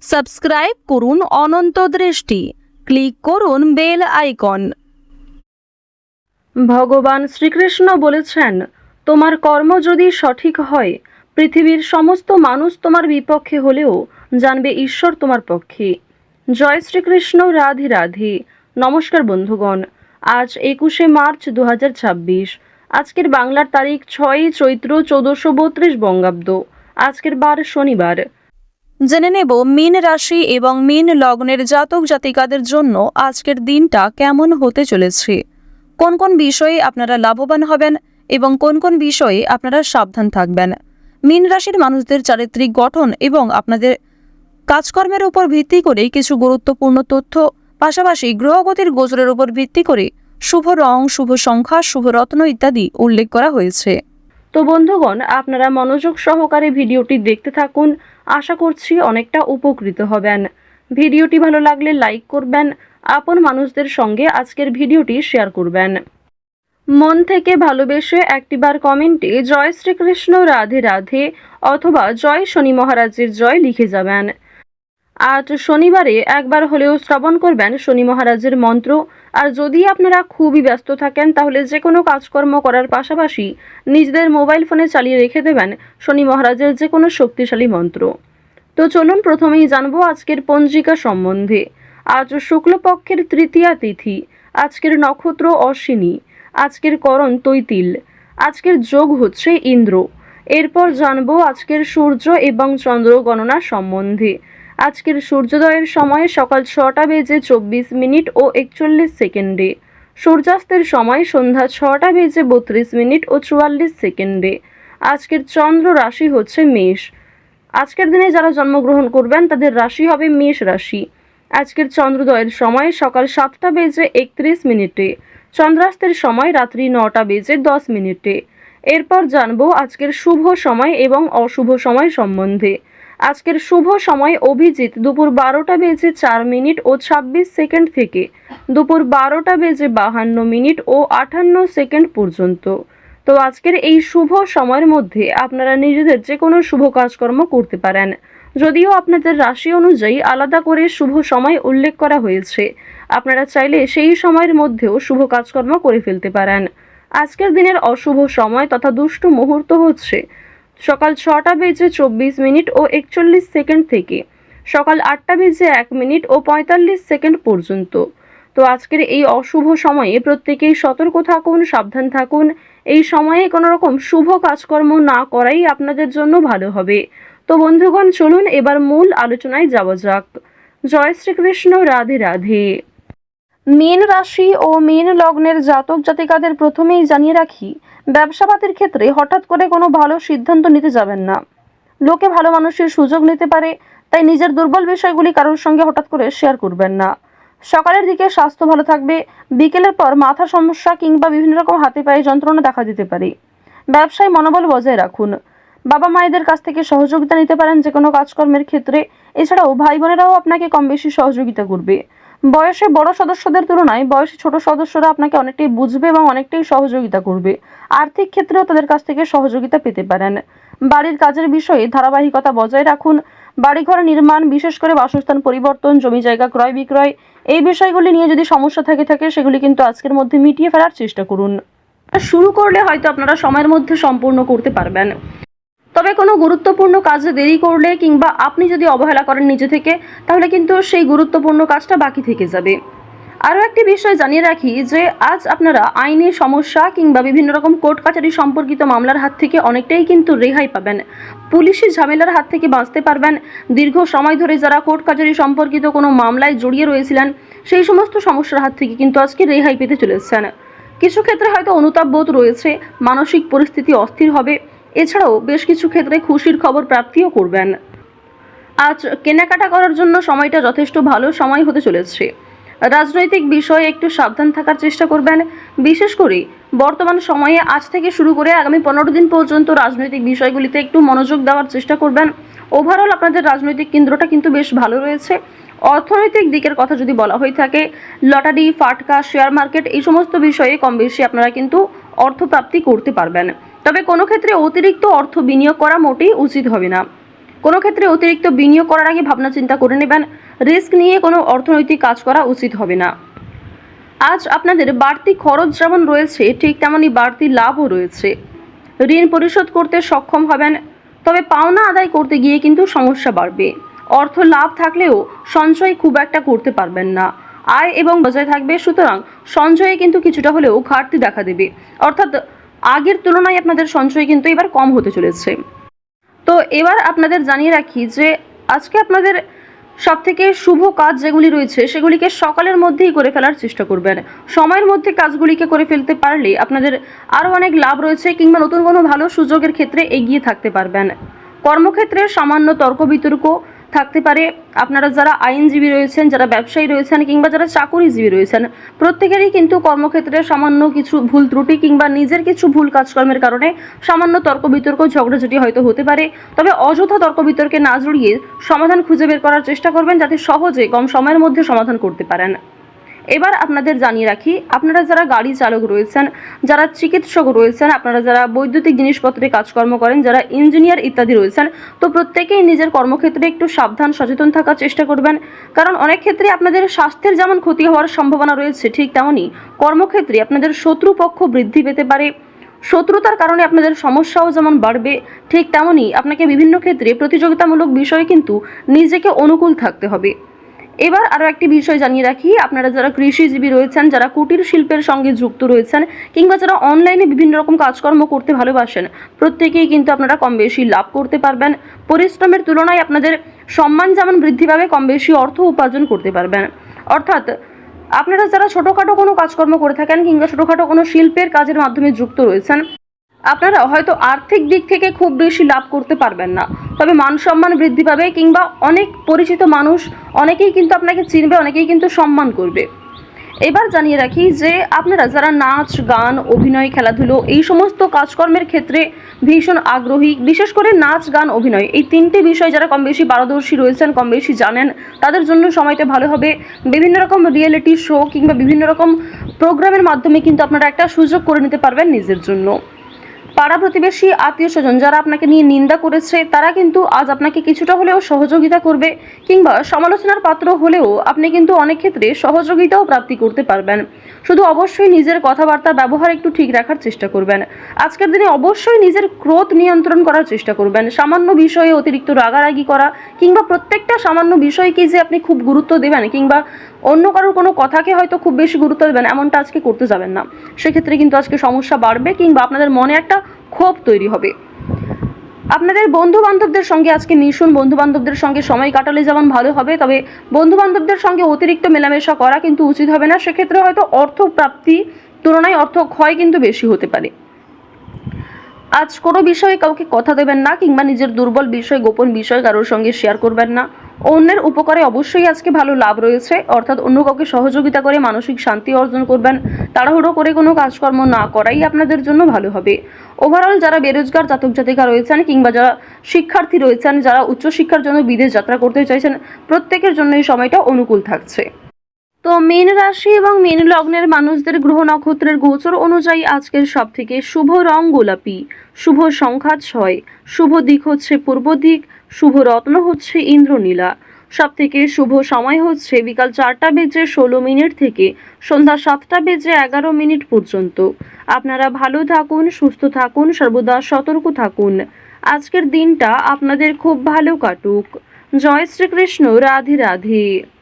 Subscribe করুন অনন্ত দৃষ্টি, click করুন বেল আইকন। ভগবান শ্রীকৃষ্ণ বলেছেন, তোমার কর্ম যদি সঠিক হয়, পৃথিবীর সমস্ত মানুষ তোমার বিপক্ষে হলেও জানবে ঈশ্বর তোমার পক্ষে। জয় শ্রীকৃষ্ণ, রাধে রাধে। নমস্কার বন্ধুগণ, আজ 21শে মার্চ 2026। আজকের বাংলার তারিখ 6ই চৈত্র 1432 বঙ্গাব্দ। আজকের বার শনিবার। জেনে নেব মীন রাশি এবং মীন লগ্নের জাতক জাতিকাদের জন্য আজকের দিনটা কেমন হতে চলেছে, কোন কোন বিষয়ে আপনারা লাভবান হবেন এবং কোন কোন বিষয়ে আপনারা সাবধান থাকবেন। মীন রাশির মানুষদের চারিত্রিক গঠন এবং আপনাদের কাজকর্মের উপর ভিত্তি করে কিছু গুরুত্বপূর্ণ তথ্য, পাশাপাশি গ্রহগতির গোচরের উপর ভিত্তি করে শুভ রং, শুভ সংখ্যা, শুভ রত্ন ইত্যাদি উল্লেখ করা হয়েছে। তো বন্ধুগণ, আপনারা মনোযোগ সহকারে ভিডিওটি দেখতে থাকুন। আশা করছি অনেকটা উপকৃত হবেন। ভিডিওটি ভালো লাগলে লাইক করবেন, আপন মানুষদের সঙ্গে আজকের ভিডিওটি শেয়ার করবেন। মন থেকে ভালোবেসে একটিবার কমেন্টে জয় শ্রীকৃষ্ণ, রাধে রাধে অথবা জয় শনি মহারাজের জয় লিখে যাবেন। আজ শনিবারে একবার হলেও শ্রবণ করবেন শনি মহারাজের মন্ত্র। আর যদি আপনারা খুবই ব্যস্ত থাকেন, তাহলে যে কোনো কাজকর্ম করার পাশাপাশি নিজেদের মোবাইল ফোনে চালিয়ে রেখে দেবেন শনি মহারাজের যে কোনো শক্তিশালী মন্ত্র। তো চলুন প্রথমেই জানবো আজকের পঞ্জিকা সম্বন্ধে। আজ শুক্লপক্ষের তৃতীয়া তিথি, আজকের নক্ষত্র অশ্বিনী, আজকের করণ তৈতিল, আজকের যোগ হচ্ছে ইন্দ্র। এরপর জানবো আজকের সূর্য এবং চন্দ্র গণনা সম্বন্ধে। আজকের সূর্যোদয়ের সময় সকাল 6টা বেজে 24 মিনিট ও 41 সেকেন্ডে, সূর্যাস্তের সময় সন্ধ্যা 6টা বেজে 32 মিনিট ও 44 সেকেন্ডে। আজকের চন্দ্র রাশি হচ্ছে মেষ। আজকের দিনে যারা জন্মগ্রহণ করবেন তাদের রাশি হবে মেষ রাশি। আজকের চন্দ্রোদয়ের সময় সকাল 7টা বেজে 31 মিনিটে, চন্দ্রাস্তের সময় রাত্রি 9টা বেজে 10 মিনিটে। এরপর জানবো আজকের শুভ সময় এবং অশুভ সময় সম্বন্ধে। আজকের শুভ সময় অভিজিৎ দুপুর 12টা বেজে 4 মিনিট ও 26 সেকেন্ড থেকে দুপুর 12টা বেজে 52 মিনিট ও 58 সেকেন্ড পর্যন্ত। তো আজকের এই শুভ সময়ের মধ্যে আপনারা নিজেদের যে কোনো শুভ কাজকর্ম করতে পারেন। যদিও আপনাদের রাশি অনুযায়ী আলাদা করে শুভ সময় উল্লেখ করা হয়েছে, আপনারা চাইলে সেই সময়ের মধ্যেও শুভ কাজকর্ম করে ফেলতে পারেন। আজকের দিনের অশুভ সময় তথা দুষ্ট মুহূর্ত হচ্ছে সকাল 6টা বেজে 24 মিনিট ও 41 সেকেন্ড থেকে সকাল 8টা বেজে 1 মিনিট ও 45 সেকেন্ড পর্যন্ত। তো আজকের এই অশুভ সময়ে প্রত্যেকেই সতর্ক থাকুন, সাবধান থাকুন। এই সময়ে কোনো রকম শুভ কাজকর্ম না করাই আপনাদের জন্য ভালো হবে। তো বন্ধুগণ, চলুন এবার মূল আলোচনায় যাওয়া যাক। জয় শ্রীকৃষ্ণ, রাধে রাধে। মীন রাশি ও মীন লগ্নের জাতক জাতিকাদের প্রথমেই জানিয়ে রাখি, ব্যবসাপাতির ক্ষেত্রে হঠাৎ করে কোনো ভালো সিদ্ধান্ত নিতে যাবেন না। লোকে ভালো মানুষের সুযোগ নিতে পারে, তাই নিজের দুর্বল বিষয়গুলি কারোর সঙ্গে হঠাৎ করে শেয়ার করবেন না। সকালের দিকে স্বাস্থ্য ভালো থাকবে, বিকেলের পর মাথার সমস্যা কিংবা বিভিন্ন রকম হাতে পায়ে যন্ত্রণা দেখা দিতে পারে। ব্যবসায় মনোবল বজায় রাখুন। বাবা মায়েদের কাছ থেকে সহযোগিতা নিতে পারেন যে কোনো কাজকর্মের ক্ষেত্রে। এছাড়াও ভাই বোনেরাও আপনাকে কম বেশি সহযোগিতা করবে। বয়সে বড় সদস্যদের তুলনায় বয়সে ছোট সদস্যরা আপনাকে অনেকটাই বুঝবে এবং অনেকটাই সহযোগিতা করবে। আর্থিক ক্ষেত্রেও তাদের কাছ থেকে সহযোগিতা পেতে পারেন। বাড়ির কাজের বিষয়ে ধারাবাহিকতা বজায় রাখুন। বাড়িঘর নির্মাণ, বিশেষ করে বাসস্থান পরিবর্তন, জমি জায়গা ক্রয় বিক্রয়, এই বিষয়গুলি নিয়ে যদি সমস্যা থাকে সেগুলি কিন্তু আজকের মধ্যে মিটিয়ে ফেলার চেষ্টা করুন। শুরু করলে হয়তো আপনারা সময়ের মধ্যে সম্পূর্ণ করতে পারবেন, তবে কোনো গুরুত্বপূর্ণ কাজে দেরি করলে কিংবা আপনি যদি অবহেলা করেন নিজে থেকে, তাহলে কিন্তু সেই গুরুত্বপূর্ণ কাজটা বাকি থেকে যাবে। আরও একটি বিষয় জানিয়ে রাখি যে আজ আপনারা আইনি সমস্যা কিংবা বিভিন্ন রকম কোর্ট কাছারি সম্পর্কিত মামলার হাত থেকে অনেকটাই কিন্তু রেহাই পাবেন। পুলিশি ঝামেলার হাত থেকে বাঁচতে পারবেন। দীর্ঘ সময় ধরে যারা কোর্ট কাছারি সম্পর্কিত কোনো মামলায় জড়িয়ে রয়েছিলেন, সেই সমস্ত সমস্যার হাত থেকে কিন্তু আজকে রেহাই পেতে চলেছেন। কিছু ক্ষেত্রে হয়তো অনুতাপ বোধ রয়েছে, মানসিক পরিস্থিতি অস্থির হবে। এছাড়াও বেশ কিছু ক্ষেত্রে খুশির খবর প্রাপ্তিও করবেন। আজ কেনাকাটা করার জন্য সময়টা যথেষ্ট ভালো সময় হতে চলেছে। রাজনৈতিক বিষয়ে একটু সাবধান থাকার চেষ্টা করবেন। বিশেষ করে বর্তমান সময়ে আজ থেকে শুরু করে আগামী 15 দিন পর্যন্ত রাজনৈতিক বিষয়গুলিতে একটু মনোযোগ দেওয়ার চেষ্টা করবেন। ওভারঅল আপনাদের রাজনৈতিক কেন্দ্রটা কিন্তু বেশ ভালো রয়েছে। অর্থনৈতিক দিকের কথা যদি বলা হয়ে থাকে, লটারি, ফাটকা, শেয়ার মার্কেট, এই সমস্ত বিষয়ে কম বেশি আপনারা কিন্তু অর্থপ্রাপ্তি করতে পারবেন। তবে কোনো ক্ষেত্রে অতিরিক্ত অর্থ বিনিয়োগ করা মোটেই উচিত হবে না। কোনো ক্ষেত্রে অতিরিক্ত বিনিয়োগ করার আগে ভাবনা চিন্তা করে নেবেন। রিস্ক নিয়ে কোনো অর্থনৈতিক কাজ করা উচিত হবে না। আজ আপনাদের বাড়তি খরচ যেমন রয়েছে, ঠিক তেমনই বাড়তি লাভও রয়েছে। ঋণ পরিশোধ করতে সক্ষম হবেন, তবে পাওনা আদায় করতে গিয়ে কিন্তু সমস্যা বাড়বে। অর্থ লাভ থাকলেও সঞ্চয় খুব একটা করতে পারবেন না। আয় এবং বজায় থাকবে, সুতরাং সঞ্চয়ে কিন্তু কিছুটা হলেও ঘাটতি দেখা দেবে। অর্থাৎ আগের তুলনায় আপনাদের সঞ্চয় কিন্তু এবার কম হতে চলেছে। তো এবার আপনাদের জানিয়ে রাখি যে আজকে আপনাদের সবথেকে শুভ কাজ যেগুলি রয়েছে সেগুলিকে সকালের মধ্যেই করে ফেলার চেষ্টা করবেন। সময়ের মধ্যে কাজগুলিকে করে ফেলতে পারলে আপনাদের আরও অনেক লাভ রয়েছে, কিংবা নতুন কোনো ভালো সুযোগের ক্ষেত্রে এগিয়ে থাকতে পারবেন। কর্মক্ষেত্রে সামান্য তর্ক বিতর্ক থাকতে পারে। আপনারা যারা আইনজীবী রয়েছেন, যারা ব্যবসায়ী রয়েছেন, কিংবা যারা চাকুরিজীবী রয়েছেন, প্রত্যেকেরই কিন্তু কর্মক্ষেত্রে সামান্য কিছু ভুল ত্রুটি কিংবা নিজের কিছু ভুল কাজকর্মের কারণে সামান্য তর্ক বিতর্ক ঝগড়াঝাটি হয়তো হতে পারে। তবে অযথা তর্ক বিতর্কে না জড়িয়ে সমাধান খুঁজে বের করার চেষ্টা করবেন, যাতে সহজে কম সময়ের মধ্যে সমাধান করতে পারেন। এবার আপনাদের জানিয়ে রাখি, আপনারা যারা গাড়ি চালক রয়েছেন, যারা চিকিৎসক রয়েছেন, আপনারা যারা বৈদ্যুতিক জিনিসপত্রে কাজকর্ম করেন, যারা ইঞ্জিনিয়ার ইত্যাদি রয়েছেন, তো প্রত্যেকেই নিজের কর্মক্ষেত্রে একটু সাবধান সচেতন থাকার চেষ্টা করবেন। কারণ অনেক ক্ষেত্রে আপনাদের স্বাস্থ্যের যেমন ক্ষতি হওয়ার সম্ভাবনা রয়েছে, ঠিক তেমনই কর্মক্ষেত্রে আপনাদের শত্রুপক্ষ বৃদ্ধি পেতে পারে। শত্রুতার কারণে আপনাদের সমস্যাও যেমন বাড়বে, ঠিক তেমনই আপনাকে বিভিন্ন ক্ষেত্রে প্রতিযোগিতামূলক বিষয়ে কিন্তু নিজেকে অনুকূল থাকতে হবে। এবার আরও একটি বিষয় জানিয়ে রাখি, আপনারা যারা কৃষিজীবী রয়েছেন, যারা কুটির শিল্পের সঙ্গে যুক্ত রয়েছেন, কিংবা যারা অনলাইনে বিভিন্ন রকম কাজকর্ম করতে ভালোবাসেন, প্রত্যেকেই কিন্তু আপনারা কম বেশি লাভ করতে পারবেন। পরিশ্রমের তুলনায় আপনাদের সম্মান যেমন বৃদ্ধি পাবে, কম বেশি অর্থ উপার্জন করতে পারবেন। অর্থাৎ আপনারা যারা ছোটোখাটো কোনো কাজকর্ম করে থাকেন, কিংবা ছোটোখাটো কোনো শিল্পের কাজের মাধ্যমে যুক্ত রয়েছেন, আপনারা হয়তো আর্থিক দিক থেকে খুব বেশি লাভ করতে পারবেন না, তবে মান সম্মান বৃদ্ধি পাবে, কিংবা অনেক পরিচিত মানুষ অনেকেই কিন্তু আপনাকে চিনবে, অনেকেই কিন্তু সম্মান করবে। এবার জানিয়ে রাখি যে আপনারা যারা নাচ গান অভিনয় খেলাধুলো এই সমস্ত কাজকর্মের ক্ষেত্রে ভীষণ আগ্রহী, বিশেষ করে নাচ গান অভিনয় এই তিনটে বিষয় যারা কম বেশি পারদর্শী রয়েছেন, কম বেশি জানেন, তাদের জন্য সময়টা ভালো হবে। বিভিন্ন রকম রিয়েলিটি শো কিংবা বিভিন্ন রকম প্রোগ্রামের মাধ্যমে কিন্তু আপনারা একটা সুযোগ করে নিতে পারবেন নিজের জন্য। পাড়া প্রতিবেশী আত্মীয় স্বজন যারা আপনাকে নিয়ে নিন্দা করেছে, তারা কিন্তু আজ আপনাকে কিছুটা হলেও সহযোগিতা করবে, কিংবা সমালোচনার পাত্র হলেও আপনি কিন্তু অনেক ক্ষেত্রে সহযোগিতাও প্রাপ্তি করতে পারবেন। শুধু অবশ্যই নিজের কথাবার্তা ব্যবহার একটু ঠিক রাখার চেষ্টা করবেন। আজকের দিনে অবশ্যই নিজের ক্রোধ নিয়ন্ত্রণ করার চেষ্টা করবেন। সামান্য বিষয়ে অতিরিক্ত রাগারাগি করা, কিংবা প্রত্যেকটা সামান্য বিষয়কে যে আপনি খুব গুরুত্ব দেবেন, কিংবা অন্য কারোর কোনো কথাকে হয়তো খুব বেশি গুরুত্ব দেবেন, এমনটা আজকে করতে যাবেন না। সেক্ষেত্রে কিন্তু আজকে সমস্যা বাড়বে, কিংবা আপনাদের মনে একটা ক্ষোভ তৈরি হবে। আপনাদের বন্ধু বান্ধবদের সঙ্গে আজকে মিশুন। বন্ধু বান্ধবদের সঙ্গে সময় কাটালে যেমন ভালো হবে, তবে বন্ধু বান্ধবদের সঙ্গে অতিরিক্ত মেলামেশা করা কিন্তু উচিত হবে না। সেক্ষেত্রে হয়তো অর্থ প্রাপ্তি তুলনায় অর্থ ক্ষয় কিন্তু বেশি হতে পারে। আজ কোনো বিষয়ে কাউকে কথা দেবেন না, কিংবা নিজের দুর্বল বিষয় গোপন বিষয় কারোর সঙ্গে শেয়ার করবেন না। অন্যের উপকারে অবশ্যই আজকে ভালো লাভ রয়েছে, অর্থাৎ অন্য কাউকে সহযোগিতা করে মানসিক শান্তি অর্জন করবেন। তাড়াহুড়ো করে কোনো কাজকর্ম না করাই আপনাদের জন্য ভালো হবে। ওভারঅল যারা বেরোজগার জাতক জাতিকা রয়েছেন, কিংবা যারা শিক্ষার্থী রয়েছেন, যারা উচ্চশিক্ষার জন্য বিদেশ যাত্রা করতে চাইছেন, প্রত্যেকের জন্য এই সময়টা অনুকূল থাকছে। তো মীন রাশি এবং মীন লগ্নের মানুষদের গ্রহ নক্ষত্রের গোচর অনুযায়ী আজকের সব থেকে শুভ রং গোলাপি, শুভ সংখ্যা 6, শুভ দিক হচ্ছে পূর্ব দিক, শুভ রত্ন হচ্ছে ইন্দ্রনীলা। সব থেকে শুভ সময় হচ্ছে বিকাল 4:16 থেকে সন্ধ্যা 7:11 পর্যন্ত। আপনারা ভালো থাকুন, সুস্থ থাকুন, সর্বদা সতর্ক থাকুন। আজকের দিনটা আপনাদের খুব ভালো কাটুক। জয় শ্রীকৃষ্ণ। রাধে রাধে।